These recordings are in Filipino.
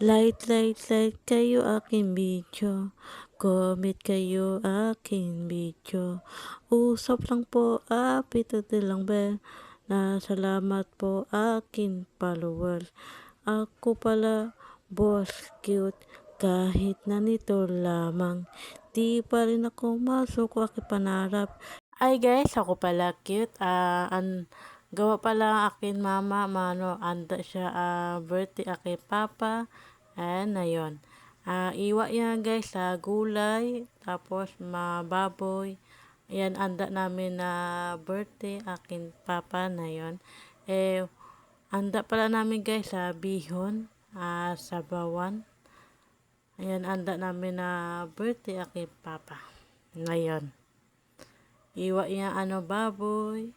Like kayo aking video. Comment kayo aking video. Usap lang po, pindutin lang bell. Salamat po aking follower. Ako pala, boss cute. Kahit na nito lamang, di pa rin ako masok aking pangarap. Ay guys, ako pala cute. Gawa pala akin mama, anda siya birthday akin papa. Ayan na yun. Iwa yan guys sa gulay, tapos mababoy. Ayan, anda namin na birthday akin papa na yun. Anda pala namin guys sa bihon, sa bawan. Ayan, anda namin na birthday akin papa. Ngayon. Iwa niya baboy.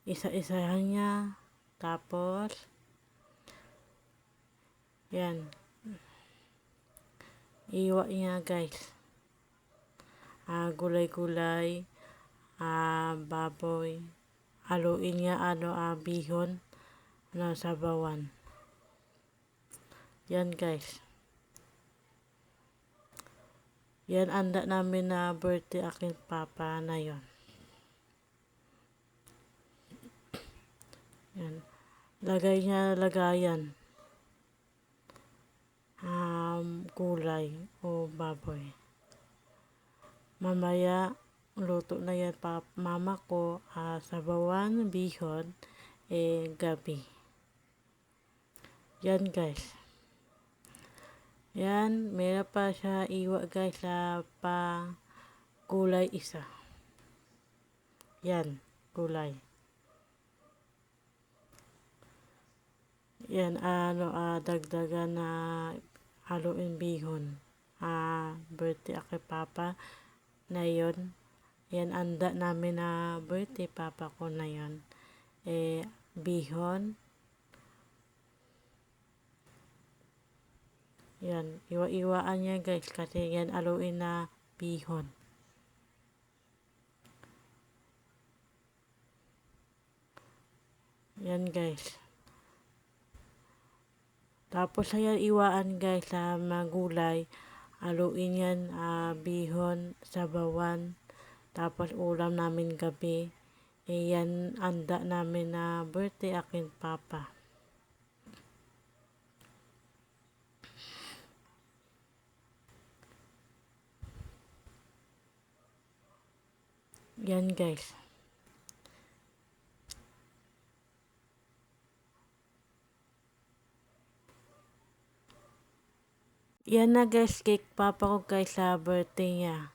Isa-isahan niya. Tapos, yan. Iwa niya guys. Gulay-gulay. Baboy. Haluin niya bihon. Sabawan. Yan guys. Yan anda namin na birthday aking papa na yon. Yan. Lagay niya lagayan. Gulay o baboy. Mamaya, luto na yan mama ko, sabawan, bihon, gabi. Yan guys. Yan, meron pa siya iwa guys sa gulay isa. Yan, gulay. Yan, dagdagan na haluin bihon. Birthday aking papa na yun. Yan, anda namin na birthday papa ko na yun. Bihon. Yan, iwa-iwaan niya guys kasi yan haluin na bihon. Yan guys. Tapos ayan iwaan guys sa magulay. Haluin yan bihon, sabawan. Tapos ulam namin gabi. Yan anda namin na birthday aking papa. Yan guys. Yan na guys, cake papa ko guys sa birthday niya.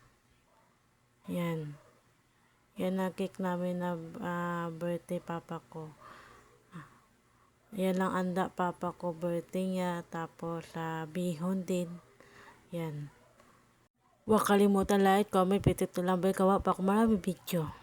Yan. Yan na cake namin na birthday papa ko. Yan lang anda papa ko birthday niya. Tapos bihon din. Yan. Huwag kalimutan like, comment, pindutin lang bell, gawa pa ako maraming video.